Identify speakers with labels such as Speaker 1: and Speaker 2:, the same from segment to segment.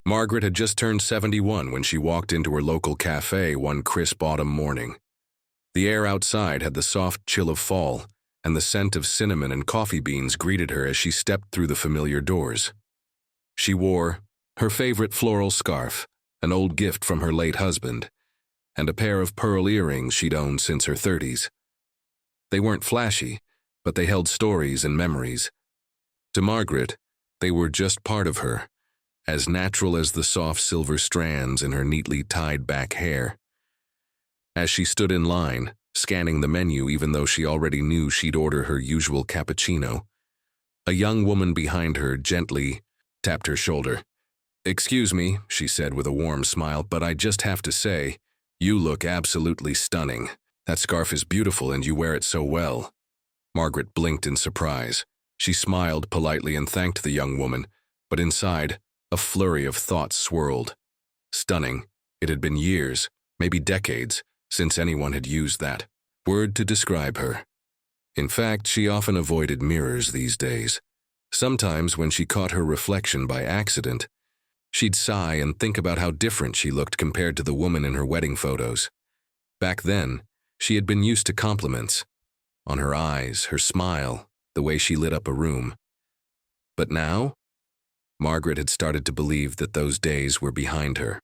Speaker 1: Margaret had just turned 71 when she walked into her local cafe one crisp autumn morning. The air outside had the soft chill of fall, and the scent of cinnamon and coffee beans greeted her as she stepped through the familiar doors. She wore her favorite floral scarf, an old gift from her late husband, and a pair of pearl earrings she'd owned since her 30s. They weren't flashy, but they held stories and memories. To Margaret, they were just part of her, as natural as the soft silver strands in her neatly tied back hair. As she stood in line, scanning the menu even though she already knew she'd order her usual cappuccino, a young woman behind her gently tapped her shoulder. "Excuse me," she said with a warm smile, "but I just have to say, you look absolutely stunning. That scarf is beautiful and you wear it so well." Margaret blinked in surprise. She smiled politely and thanked the young woman, but inside, a flurry of thoughts swirled. Stunning. It had been years, maybe decades, since anyone had used that word to describe her. In fact, she often avoided mirrors these days. Sometimes when she caught her reflection by accident, she'd sigh and think about how different she looked compared to the woman in her wedding photos. Back then, she had been used to compliments on her eyes, her smile, the way she lit up a room. But now, Margaret had started to believe that those days were behind her.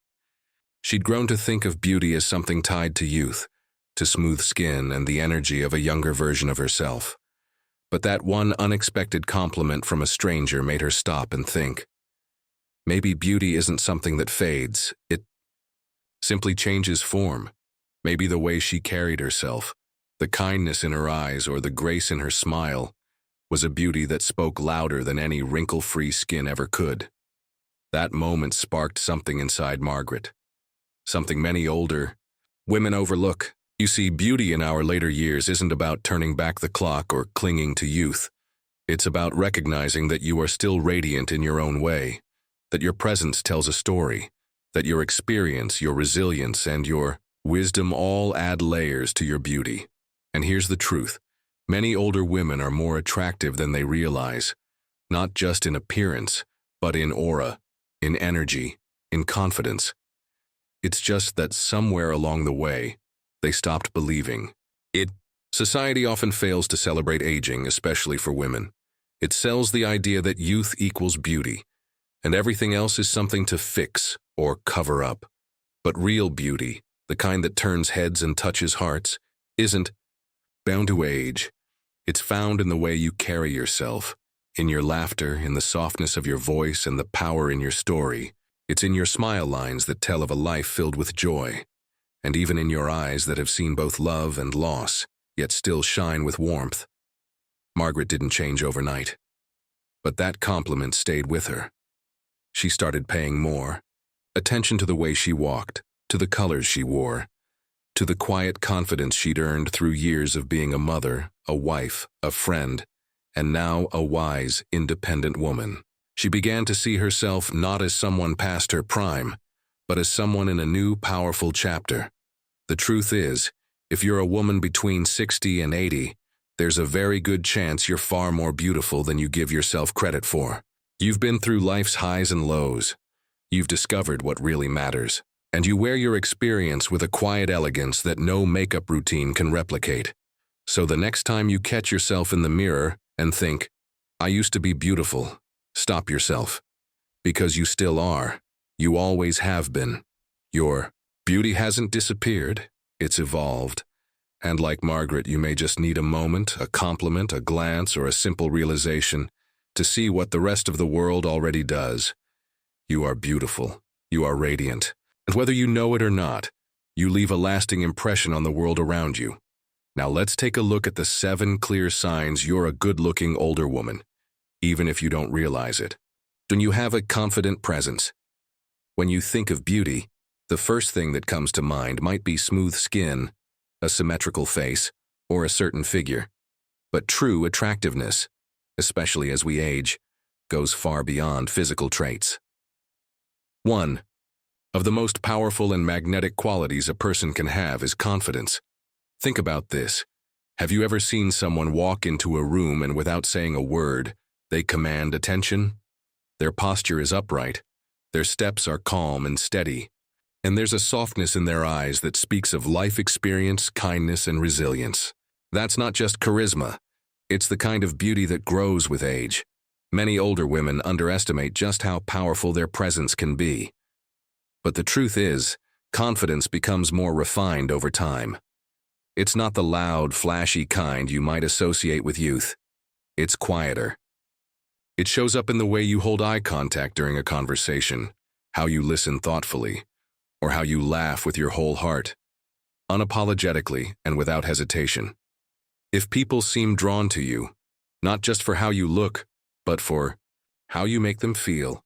Speaker 1: She'd grown to think of beauty as something tied to youth, to smooth skin and the energy of a younger version of herself. But that one unexpected compliment from a stranger made her stop and think. Maybe beauty isn't something that fades, it simply changes form. Maybe the way she carried herself, the kindness in her eyes or the grace in her smile, was a beauty that spoke louder than any wrinkle-free skin ever could. That moment sparked something inside Margaret, something many older women overlook. You see, beauty in our later years isn't about turning back the clock or clinging to youth. It's about recognizing that you are still radiant in your own way, that your presence tells a story, that your experience, your resilience, and your wisdom all add layers to your beauty. And here's the truth. Many older women are more attractive than they realize, not just in appearance, but in aura, in energy, in confidence. It's just that somewhere along the way, they stopped believing it. Society often fails to celebrate aging, especially for women. It sells the idea that youth equals beauty, and everything else is something to fix or cover up. But real beauty, the kind that turns heads and touches hearts, isn't bound to age. It's found in the way you carry yourself, in your laughter, in the softness of your voice, and the power in your story. It's in your smile lines that tell of a life filled with joy, and even in your eyes that have seen both love and loss, yet still shine with warmth. Margaret didn't change overnight, but that compliment stayed with her. She started paying more attention to the way she walked, to the colors she wore, to the quiet confidence she'd earned through years of being a mother, a wife, a friend, and now a wise, independent woman. She began to see herself not as someone past her prime, but as someone in a new, powerful chapter. The truth is, if you're a woman between 60 and 80, there's a very good chance you're far more beautiful than you give yourself credit for. You've been through life's highs and lows. You've discovered what really matters. And you wear your experience with a quiet elegance that no makeup routine can replicate. So the next time you catch yourself in the mirror and think, "I used to be beautiful," stop yourself. Because you still are. You always have been. Your beauty hasn't disappeared. It's evolved. And like Margaret, you may just need a moment, a compliment, a glance, or a simple realization to see what the rest of the world already does. You are beautiful. You are radiant. And whether you know it or not, you leave a lasting impression on the world around you. Now let's take a look at the 7 clear signs you're a good-looking older woman, even if you don't realize it. When you have a confident presence. When you think of beauty, the first thing that comes to mind might be smooth skin, a symmetrical face, or a certain figure. But true attractiveness, especially as we age, goes far beyond physical traits. 1. Of the most powerful and magnetic qualities a person can have is confidence. Think about this. Have you ever seen someone walk into a room and without saying a word, they command attention? Their posture is upright, Their steps are calm and steady, and there's a softness in their eyes that speaks of life experience, kindness, and resilience. That's not just charisma. It's the kind of beauty that grows with age. Many older women underestimate just how powerful their presence can be. But the truth is, confidence becomes more refined over time. It's not the loud, flashy kind you might associate with youth. It's quieter. It shows up in the way you hold eye contact during a conversation, how you listen thoughtfully, or how you laugh with your whole heart, unapologetically and without hesitation. If people seem drawn to you, not just for how you look, but for how you make them feel,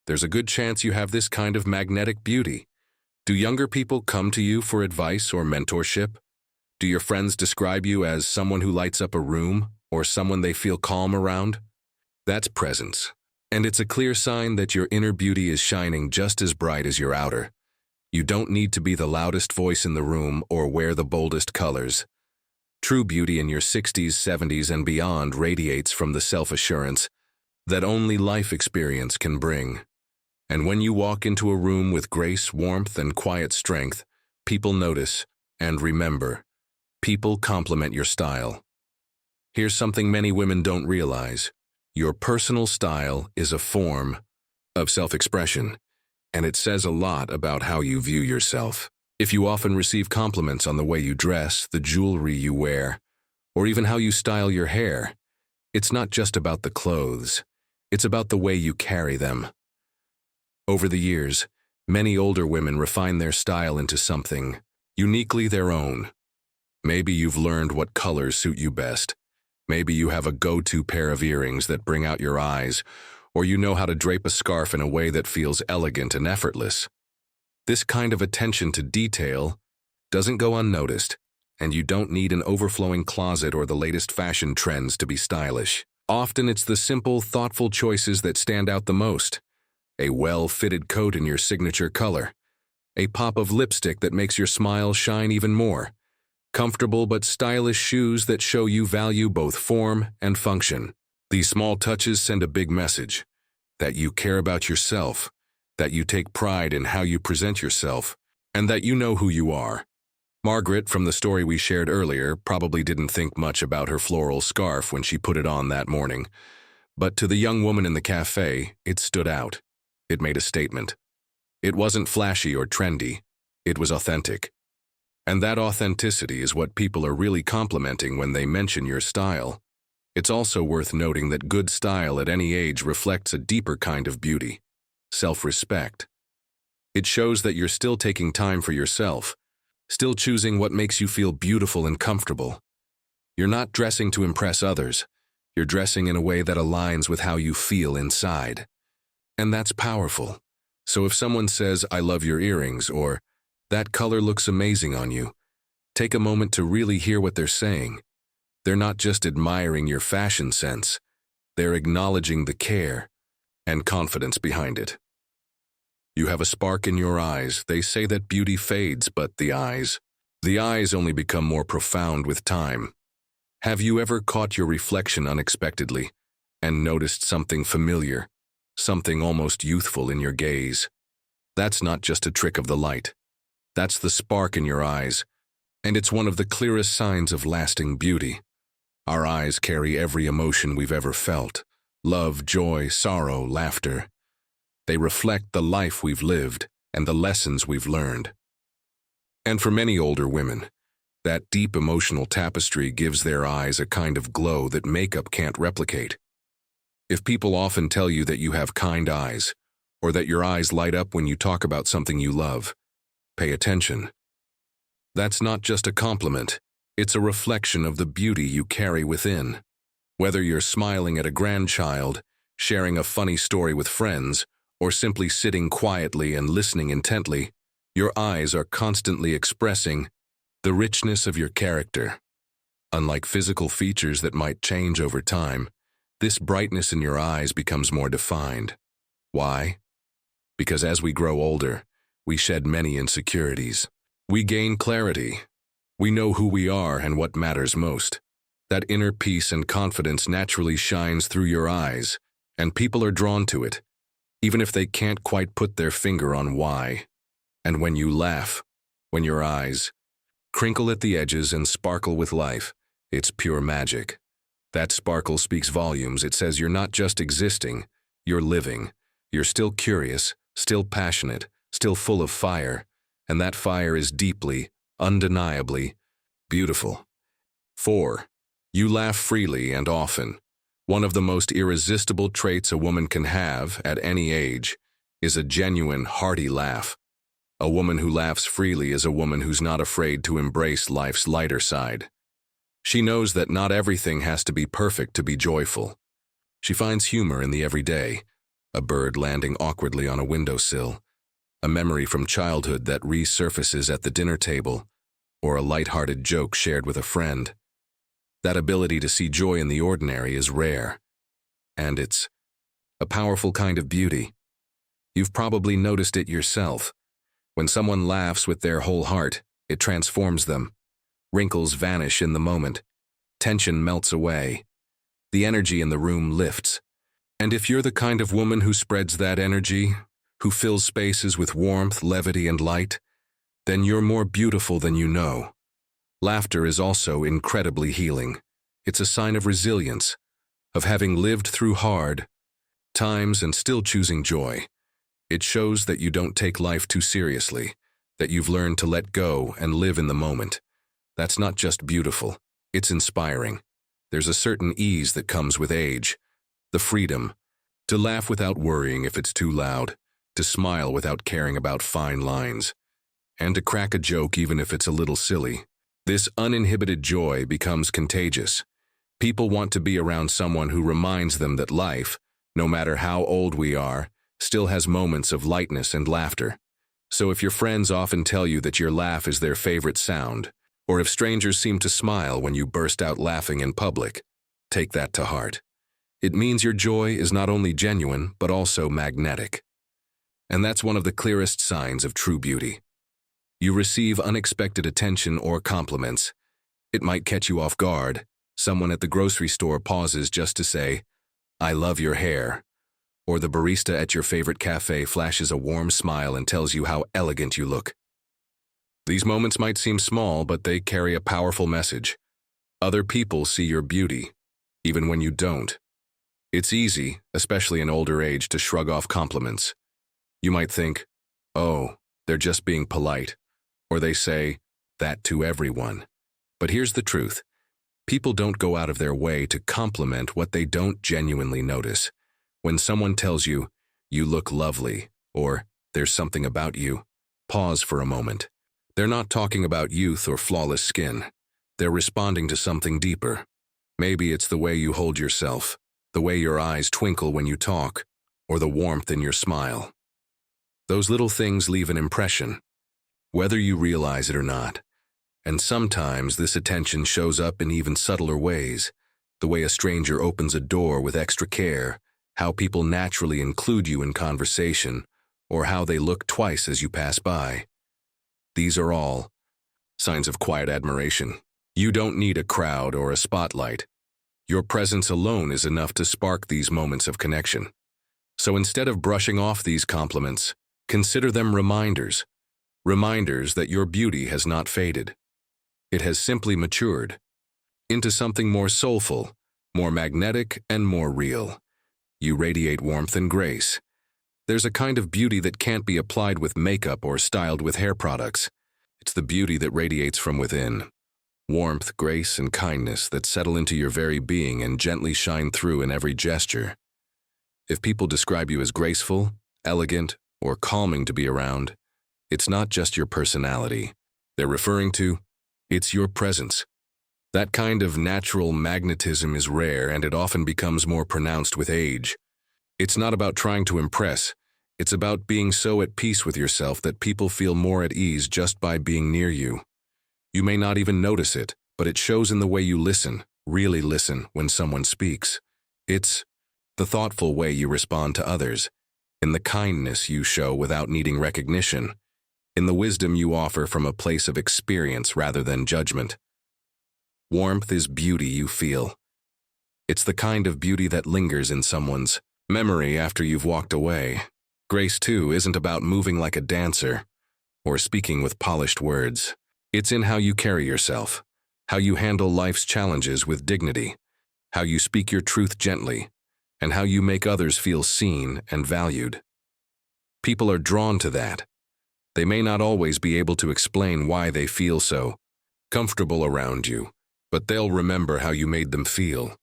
Speaker 1: there's a good chance you have this kind of magnetic beauty. Do younger people come to you for advice or mentorship? Do your friends describe you as someone who lights up a room or someone they feel calm around? That's presence, and it's a clear sign that your inner beauty is shining just as bright as your outer. You don't need to be the loudest voice in the room or wear the boldest colors. True beauty in your 60s, 70s, and beyond radiates from the self-assurance that only life experience can bring. And when you walk into a room with grace, warmth, and quiet strength, people notice and remember. People compliment your style. Here's something many women don't realize. Your personal style is a form of self-expression, and it says a lot about how you view yourself. If you often receive compliments on the way you dress, the jewelry you wear, or even how you style your hair, it's not just about the clothes. It's about the way you carry them. Over the years, many older women refine their style into something uniquely their own. Maybe you've learned what colors suit you best. Maybe you have a go-to pair of earrings that bring out your eyes, or you know how to drape a scarf in a way that feels elegant and effortless. This kind of attention to detail doesn't go unnoticed, and you don't need an overflowing closet or the latest fashion trends to be stylish. Often it's the simple, thoughtful choices that stand out the most. A well-fitted coat in your signature color. A pop of lipstick that makes your smile shine even more. Comfortable but stylish shoes that show you value both form and function. These small touches send a big message. That you care about yourself, that you take pride in how you present yourself, and that you know who you are. Margaret, from the story we shared earlier, probably didn't think much about her floral scarf when she put it on that morning. But to the young woman in the cafe, it stood out. It made a statement. It wasn't flashy or trendy. It was authentic. And that authenticity is what people are really complimenting when they mention your style. It's also worth noting that good style at any age reflects a deeper kind of beauty, self-respect. It shows that you're still taking time for yourself, still choosing what makes you feel beautiful and comfortable. You're not dressing to impress others. You're dressing in a way that aligns with how you feel inside. And that's powerful. So if someone says, "I love your earrings," or "That color looks amazing on you," take a moment to really hear what they're saying. They're not just admiring your fashion sense. They're acknowledging the care and confidence behind it. You have a spark in your eyes. They say that beauty fades, but the eyes only become more profound with time. Have you ever caught your reflection unexpectedly and noticed something familiar, something almost youthful in your gaze? That's not just a trick of the light. That's the spark in your eyes, and it's one of the clearest signs of lasting beauty. Our eyes carry every emotion we've ever felt: love, joy, sorrow, laughter. They reflect the life we've lived and the lessons we've learned. And for many older women, that deep emotional tapestry gives their eyes a kind of glow that makeup can't replicate. If people often tell you that you have kind eyes, or that your eyes light up when you talk about something you love, pay attention. That's not just a compliment. It's a reflection of the beauty you carry within. Whether you're smiling at a grandchild, sharing a funny story with friends, or simply sitting quietly and listening intently, your eyes are constantly expressing the richness of your character. Unlike physical features that might change over time, this brightness in your eyes becomes more defined. Why? Because as we grow older, we shed many insecurities. We gain clarity. We know who we are and what matters most. That inner peace and confidence naturally shines through your eyes, and people are drawn to it. even if they can't quite put their finger on why. And when you laugh, when your eyes crinkle at the edges and sparkle with life, it's pure magic. That sparkle speaks volumes. It says you're not just existing, you're living. You're still curious, still passionate, still full of fire, and that fire is deeply, undeniably beautiful. 4. You laugh freely and often. One of the most irresistible traits a woman can have at any age is a genuine, hearty laugh. A woman who laughs freely is a woman who's not afraid to embrace life's lighter side. She knows that not everything has to be perfect to be joyful. She finds humor in the everyday, a bird landing awkwardly on a windowsill, a memory from childhood that resurfaces at the dinner table, or a light-hearted joke shared with a friend. That ability to see joy in the ordinary is rare, and it's a powerful kind of beauty. You've probably noticed it yourself. When someone laughs with their whole heart, it transforms them. Wrinkles vanish in the moment. Tension melts away. The energy in the room lifts. And if you're the kind of woman who spreads that energy, who fills spaces with warmth, levity, and light, then you're more beautiful than you know. Laughter is also incredibly healing. It's a sign of resilience, of having lived through hard times and still choosing joy. It shows that you don't take life too seriously, that you've learned to let go and live in the moment. That's not just beautiful, it's inspiring. There's a certain ease that comes with age, the freedom to laugh without worrying if it's too loud, to smile without caring about fine lines, and to crack a joke even if it's a little silly. This uninhibited joy becomes contagious. People want to be around someone who reminds them that life, no matter how old we are, still has moments of lightness and laughter. So if your friends often tell you that your laugh is their favorite sound, or if strangers seem to smile when you burst out laughing in public, take that to heart. It means your joy is not only genuine, but also magnetic. And that's one of the clearest signs of true beauty. You receive unexpected attention or compliments. It might catch you off guard. Someone at the grocery store pauses just to say, "I love your hair." Or the barista at your favorite cafe flashes a warm smile and tells you how elegant you look. These moments might seem small, but they carry a powerful message. Other people see your beauty, even when you don't. It's easy, especially in older age, to shrug off compliments. You might think, "Oh, they're just being polite," or they say that to everyone. But here's the truth. People don't go out of their way to compliment what they don't genuinely notice. When someone tells you, "You look lovely," or "There's something about you," pause for a moment. They're not talking about youth or flawless skin. They're responding to something deeper. Maybe it's the way you hold yourself, the way your eyes twinkle when you talk, or the warmth in your smile. Those little things leave an impression, whether you realize it or not. And sometimes this attention shows up in even subtler ways. The way a stranger opens a door with extra care, how people naturally include you in conversation, or how they look twice as you pass by. These are all signs of quiet admiration. You don't need a crowd or a spotlight. Your presence alone is enough to spark these moments of connection. So instead of brushing off these compliments, consider them reminders. Reminders that your beauty has not faded. It has simply matured into something more soulful, more magnetic, and more real. You radiate warmth and grace. There's a kind of beauty that can't be applied with makeup or styled with hair products. It's the beauty that radiates from within. Warmth, grace, and kindness that settle into your very being and gently shine through in every gesture. If people describe you as graceful, elegant, or calming to be around, it's not just your personality. They're referring to, it's your presence. That kind of natural magnetism is rare, and it often becomes more pronounced with age. It's not about trying to impress. It's about being so at peace with yourself that people feel more at ease just by being near you. You may not even notice it, but it shows in the way you listen, really listen, when someone speaks. It's the thoughtful way you respond to others, in the kindness you show without needing recognition, in the wisdom you offer from a place of experience rather than judgment. Warmth is beauty you feel. It's the kind of beauty that lingers in someone's memory after you've walked away. Grace, too, isn't about moving like a dancer or speaking with polished words. It's in how you carry yourself, how you handle life's challenges with dignity, how you speak your truth gently, and how you make others feel seen and valued. People are drawn to that. They may not always be able to explain why they feel so comfortable around you, but they'll remember how you made them feel.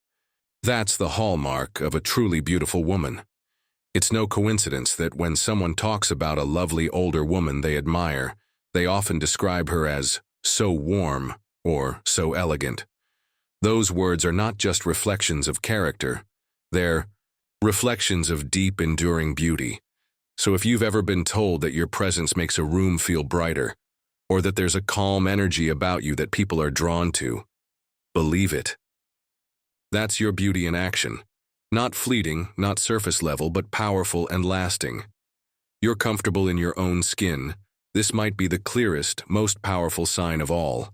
Speaker 1: That's the hallmark of a truly beautiful woman. It's no coincidence that when someone talks about a lovely older woman they admire, they often describe her as so warm or so elegant. Those words are not just reflections of character, they're reflections of deep, enduring beauty. So if you've ever been told that your presence makes a room feel brighter, or that there's a calm energy about you that people are drawn to, believe it. That's your beauty in action. Not fleeting, not surface level, but powerful and lasting. You're comfortable in your own skin. This might be the clearest, most powerful sign of all.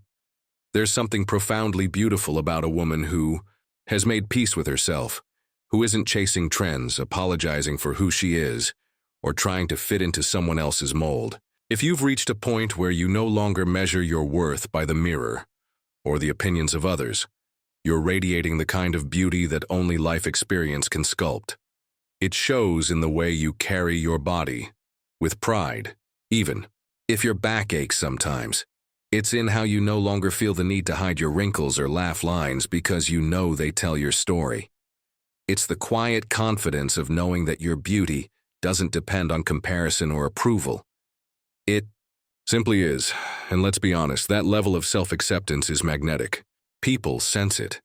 Speaker 1: There's something profoundly beautiful about a woman who has made peace with herself, who isn't chasing trends, apologizing for who she is, or trying to fit into someone else's mold. If you've reached a point where you no longer measure your worth by the mirror or the opinions of others, you're radiating the kind of beauty that only life experience can sculpt. It shows in the way you carry your body, with pride, even if your back aches sometimes. It's in how you no longer feel the need to hide your wrinkles or laugh lines because you know they tell your story. It's the quiet confidence of knowing that your beauty doesn't depend on comparison or approval. It simply is, and let's be honest, that level of self-acceptance is magnetic. People sense it.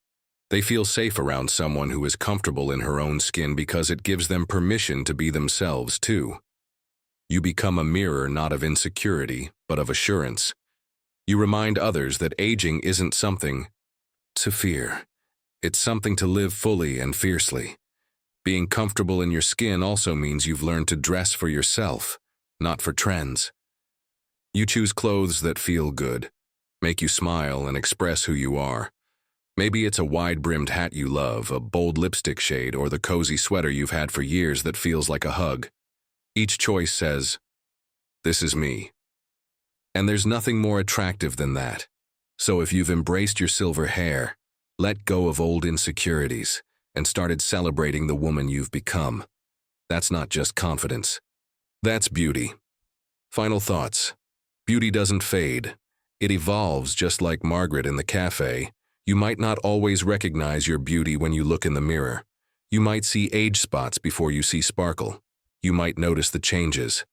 Speaker 1: They feel safe around someone who is comfortable in her own skin because it gives them permission to be themselves too. You become a mirror not of insecurity, but of assurance. You remind others that aging isn't something to fear. It's something to live fully and fiercely. Being comfortable in your skin also means you've learned to dress for yourself, not for trends. You choose clothes that feel good, make you smile and express who you are. Maybe it's a wide-brimmed hat you love, a bold lipstick shade, or the cozy sweater you've had for years that feels like a hug. Each choice says, "This is me." And there's nothing more attractive than that. So if you've embraced your silver hair, let go of old insecurities, and started celebrating the woman you've become, that's not just confidence. That's beauty. Final thoughts. Beauty doesn't fade. It evolves, just like Margaret in the cafe. You might not always recognize your beauty when you look in the mirror. You might see age spots before you see sparkle. You might notice the changes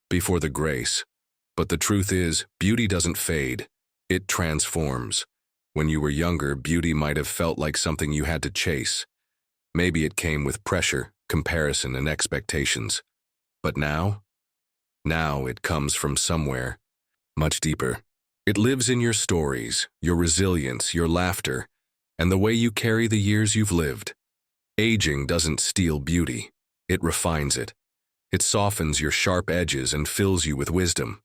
Speaker 1: before the grace. But the truth is, beauty doesn't fade. It transforms. When you were younger, beauty might have felt like something you had to chase. Maybe it came with pressure, comparison, and expectations. But now it comes from somewhere much deeper. It lives in your stories, your resilience, your laughter, and the way you carry the years you've lived. Aging doesn't steal beauty. It refines it. It softens your sharp edges and fills you with wisdom.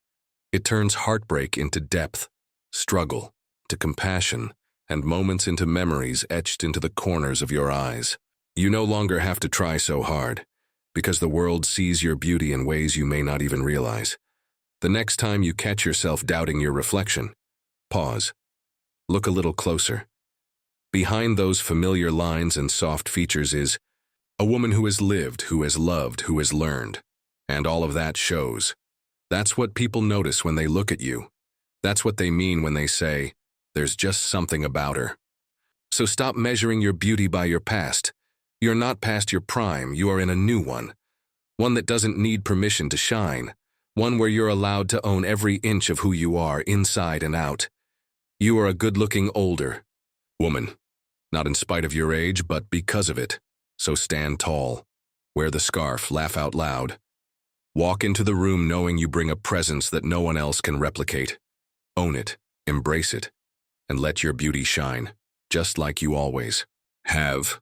Speaker 1: It turns heartbreak into depth, struggle to compassion, and moments into memories etched into the corners of your eyes. You no longer have to try so hard, because the world sees your beauty in ways you may not even realize. The next time you catch yourself doubting your reflection, pause. Look a little closer. Behind those familiar lines and soft features is a woman who has lived, who has loved, who has learned. And all of that shows. That's what people notice when they look at you. That's what they mean when they say, "There's just something about her." So stop measuring your beauty by your past. You're not past your prime, you are in a new one. One that doesn't need permission to shine. One where you're allowed to own every inch of who you are, inside and out. You are a good-looking older woman. Not in spite of your age, but because of it. So stand tall. Wear the scarf, laugh out loud. Walk into the room knowing you bring a presence that no one else can replicate. Own it, embrace it, and let your beauty shine, just like you always have.